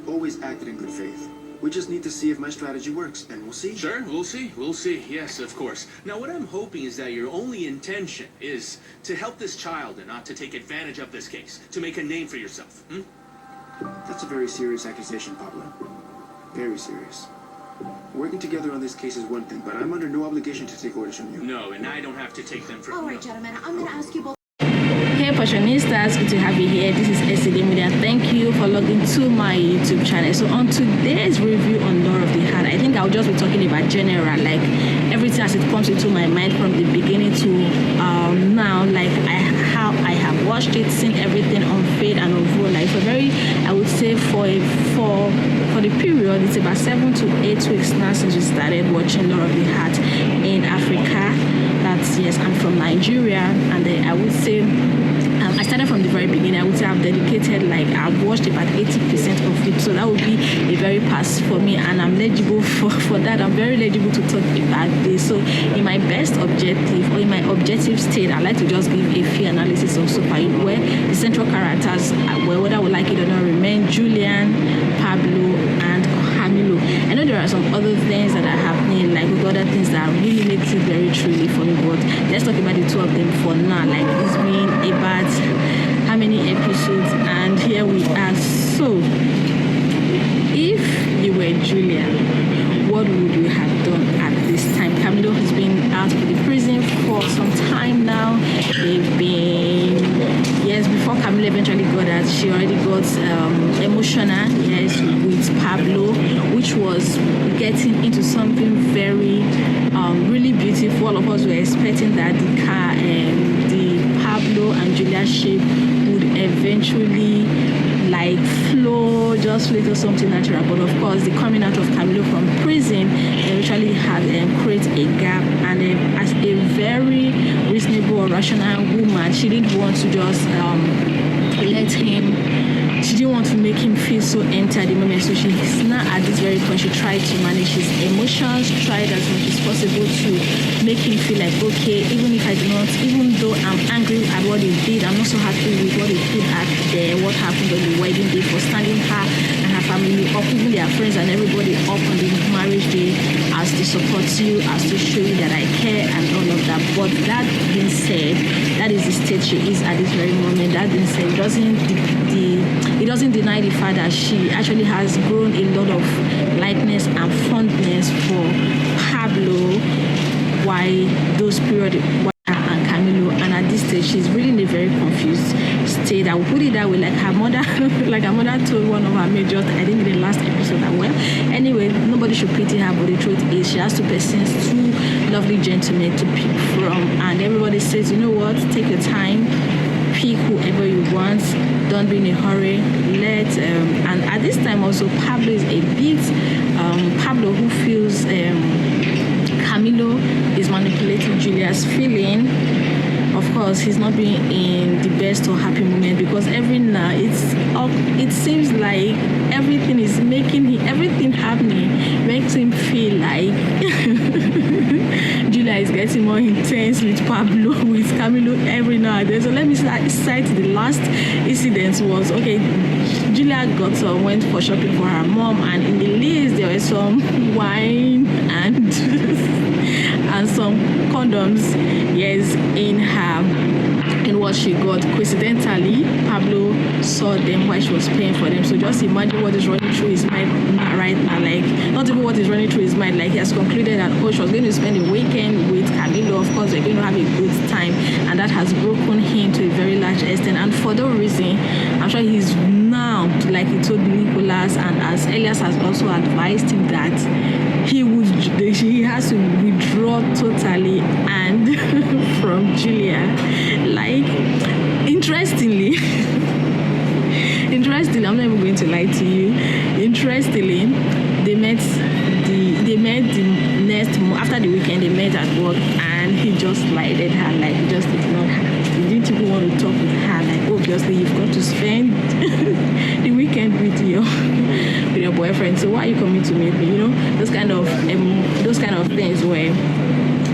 always acted in good faith. We just need to see if my strategy works, and we'll see. Sure, we'll see. We'll see. Yes, of course. Now, what I'm hoping is that your only intention is to help this child and not to take advantage of this case, to make a name for yourself. That's a very serious accusation, Pablo. Very serious. Working together on this case is one thing, but I'm under no obligation to take orders from you. No, and I don't have to take them from you. All right, gentlemen, I'm going to ask you both. Hey Passionistas, good to have you here. This is Media. Thank you for logging to my YouTube channel. So on today's review on Law of the Heart, I think I'll just be talking about general, like everything as it comes into my mind from the beginning to now, like how I have watched it, seen everything unfold and unfold. Like for very, I would say for the period, it's about 7 to 8 weeks now since we started watching Law of the Heart in Africa. That's yes, I'm from Nigeria, and then I would say I started from the very beginning. I would say I've dedicated, like I've watched about 80% of it, so that would be a very pass for me, and I'm eligible for that. I'm very eligible to talk about this. So in my best objective, or in my objective state, I like to just give a few analysis of superhero where the central characters, whether I would like it or not, remain Julian, Pablo, and Camilo. I know there are some other things that are happening, like other things that really makes it very truly for me, but let's talk about the two of them for now. Like it's been about how many episodes, and here we are. So if you were Julia, what would you have done at this time? Camilo has been out of the prison for some time now. They've been, yes, before Camilo eventually got out, she already got emotional, yes, with Pablo, which was getting into something very really beautiful. All of us were expecting that the Pablo and Julia ship would eventually like flow, just little something natural. But of course, the coming out of Camilo from prison eventually had created a gap, and as a very reasonable or rational woman, she didn't want to just let him. She didn't want to make him feel so empty at the moment, so she's now at this very point. She tried to manage his emotions, tried as much as possible to make him feel like, okay, even though I'm angry at what he did, I'm not so happy with what he did at what happened on the wedding day, for standing her and her family up, even their friends and everybody up on the marriage day, as to support you, as to show you that I care and all of that. But that being said, that is the state she is at this very moment. That being said, it doesn't deny the fact that she actually has grown a lot of likeness and fondness for Pablo, why those period and Camilo, and at this stage she's really in a very confused state. I would put it that way, like her mother told one of her majors, I think in the last episode, that well, anyway, nobody should pity her, but the truth is she has to persist two lovely gentlemen to pick from, and everybody says, you know what, take your time, pick whoever you want, don't be in a hurry, and at this time also Pablo is a bit Pablo, who feels Camilo is manipulating Julia's feeling. Of course, he's not being in the best or happy moment, because every now it seems like everything happening makes him feel like Julia is getting more intense with Pablo, with Camilo every now and then. So let me cite the last incident was, okay, Julia went for shopping for her mom, and in the list there was some wine and some condoms, yes, in what she got. Coincidentally, Pablo saw them while she was paying for them. So just imagine what is running through his mind right now. Like, not even what is running through his mind, like he has concluded that, oh, she was going to spend a weekend with Camilo. Of course, they're going to have a good time, and that has broken him to a very large extent. And for that reason, I'm sure he's now, like he told Nicholas, and as Elias has also advised him, that he has to withdraw totally and from Julia. Like, interestingly, I'm not even going to lie to you. Interestingly, they met the next after the weekend. They met at work, and he just lied at her, like he just ignored her. He didn't even want to talk with her. Like, obviously you've got to spend the weekend with your boyfriend, so why are you coming to meet me? You know, those kind of things where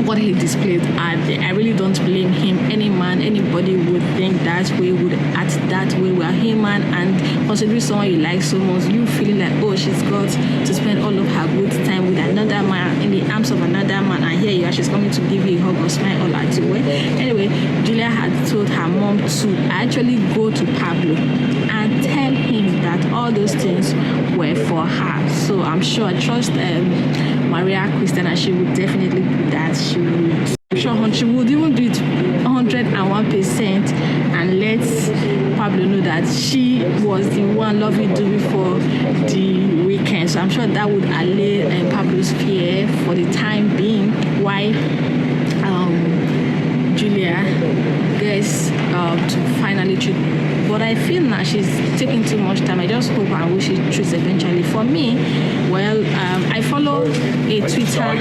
what he displayed, and I really don't blame him. Any man, anybody would think that way, would act that way. We are human, and considering someone you like so much, you feeling like, oh, she's got to spend all of her good time with another man, in the arms of another man, and here you are, she's coming to give you a hug or smile all at you. Well, anyway, Julia had told her mom to actually go to Pablo and tell him that all those things were for her. So I'm sure, I trust Maria Christina, she would definitely do that. She would, I'm sure she would even do it 101% and let Pablo know that she was the one loving Dubi for the weekend. So I'm sure that would allay Pablo's fear for the time being. Why Julia gets to finally treat, but I feel now she's taking too much time. I just hope and wish she treats eventually. For me, well, I follow a Twitter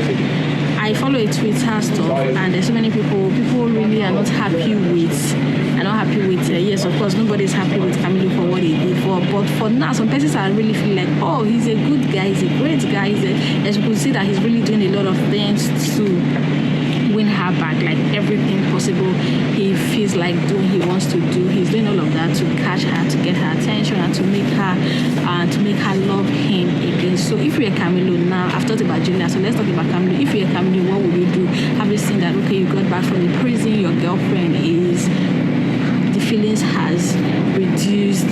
stuff, and there's so many people really are not happy with, yes, of course, nobody's happy with Camilo for what he did for, but for now, some persons are really feel like, oh, he's a good guy, he's a great guy, as you could see that he's really doing a lot of things to win her back, like everything possible he feels like doing, he wants to do. He's doing all of that to catch her, to get her attention, and to make her love him again. So if you're Camilo now, I've talked about Julia, so let's talk about Camilo. If you're Camilo, what would you do? Have you seen that, okay, you got back from the prison, your girlfriend is, the feelings has reduced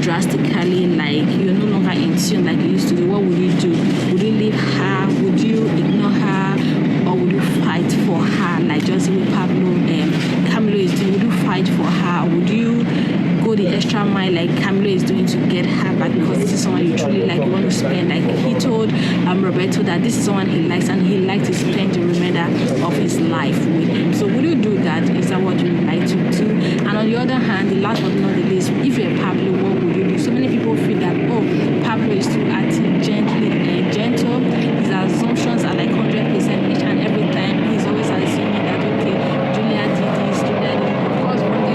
drastically, like you're no longer in tune like you used to do? What would you do? Would you leave her? Would you ignore her? Or would you fight for her, like just the way Camilo is doing? Would you fight for her? Would you go the extra mile like Camilo is doing to get her back, because this is someone you truly like, you want to spend, like he told Roberto that this is someone he likes and he likes to spend the remainder of his life with him. So would you do that? Is that what you would like to do? And on the other hand, the last but not the least, if you're Pablo, what would you do? So many people feel that, oh, Pablo is too acting gentle. His assumptions are like 100% each and every time. He's always assuming that, okay, Julia did this, Julia did it. Of course, from the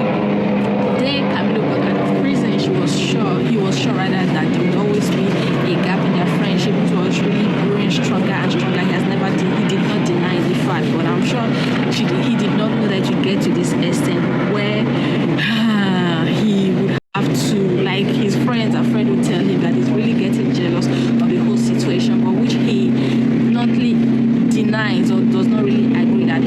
day Camilo got out of prison, he was sure rather that there would always be a gap in their friendship. It was really growing stronger and stronger. He did not deny the fact, but I'm sure he did not know that you get to this extent where he would have to, like, his friends would tell him that he's really getting jealous of the whole situation, but which he bluntly denies or does not really agree that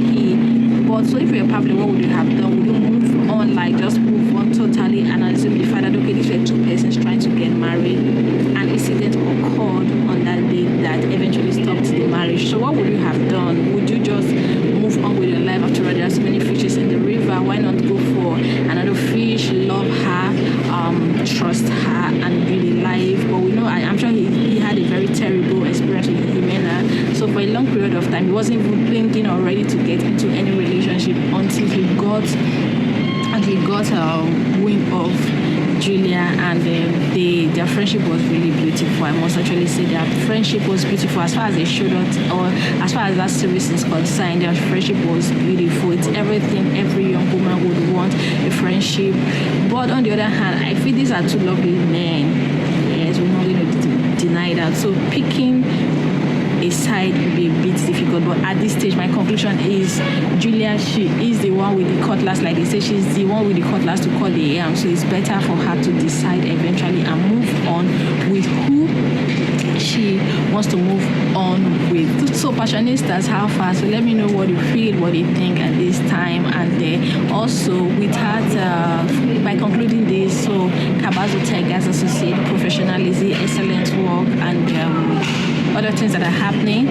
but so if you're Pablo, what would you have done? Would you move on, like just move on totally and assume the fact that, okay, these were two persons trying to get married, an incident occurred on that day that eventually stopped the marriage? So what would you have done? Would you just move on with your life after all? There are so many fishes in the river, why not go for another fish, love her, trust her, and build a life? But we know, I'm sure he had a very terrible experience with Jimena, so for a long period of time he wasn't even thinking or ready to get into any relationship until he got wind of Julia, and their friendship was really beautiful. I must actually say their friendship was beautiful as far as they showed us, or as far as that series is concerned. Their friendship was beautiful. It's everything every young woman would want, a friendship. But on the other hand, I feel these are two lovely men. Yes, we're not going to deny that. So picking a side will be a bit difficult, but at this stage my conclusion is Julia, she is the one with the cutlass, like they say, she's the one with the cutlass to cut the yam. So it's better for her to decide eventually and move on with who she wants to move on with. So Passionistas, how far? So let me know what you feel, what you think at this time. And also with her, by concluding this, so Cabazo Tigers Associate, professionalism, excellent work, and other things that are happening,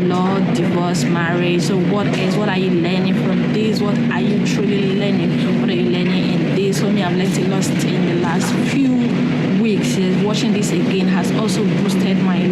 law, divorce, marriage. So what are you learning from this? What are you truly learning? What are you learning in this? For me, I've learned a lot in the last few weeks. Yes, watching this again has also boosted my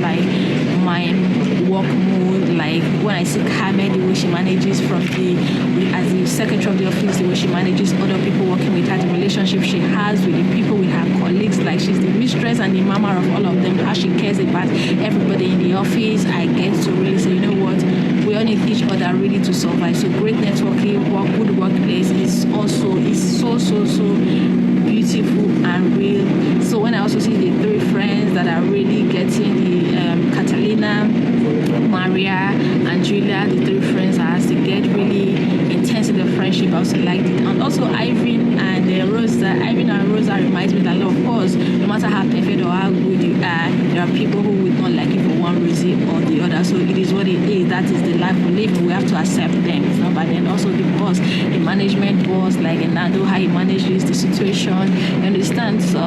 work mood. Like when I see Carmen, the way she manages as the secretary of the office, the way she manages other people working with her, the relationship she has with the people, with her colleagues, like she's the mistress and the mama of all of them, how she cares about everybody in the office. I get to really say, you know what, we all need each other really to survive. So great networking, good workplace is so beautiful and real. So when I also see the three friends that are really getting the Catalina, Maria, and Julia, the three friends, as they get I also liked it. And also Ivan and Rosa reminds me that, of course, no matter how perfect or how good you are, there are people who would not like you for one reason or the other. So it is what it is. That is the life we live. We have to accept them. It's not bad. And also the boss, the management boss, like Nado, how he manages the situation. You understand? So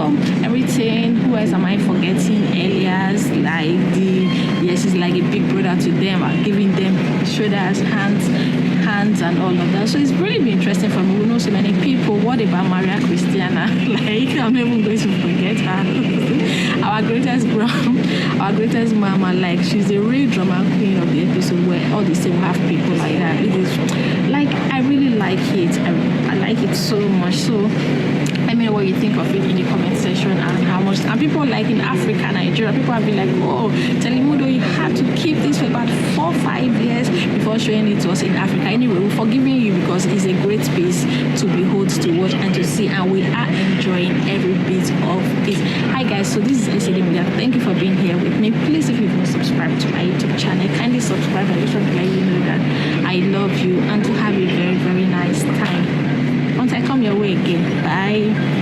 everything. Who else am I forgetting? Elias, like he's like a big brother to them, giving them shoulders, hands and all of that. So it's really been interesting for me. We know so many people. What about Maria Christiana? Like, I'm never going to forget her. our greatest mama. Like, she's the real drama queen of the episode, where all the same have people like that. It is like, I really like it. I like it so much. So let me know what you think of it in the comment section, and how much. And people like in Africa, Nigeria, people have been like, oh, telemundo, you had to keep this for about 4-5 years before showing it to us in Africa. Anyway, we're forgiving you because it's a great space to behold, to watch, and to see, and we are enjoying every bit of it. Hi guys, so this is Media. Thank you for being here with me. Please, if you've not subscribed to my YouTube channel, kindly subscribe. I just want to let you know that I love you, and to have a very, very nice time. Once I come your way again, bye.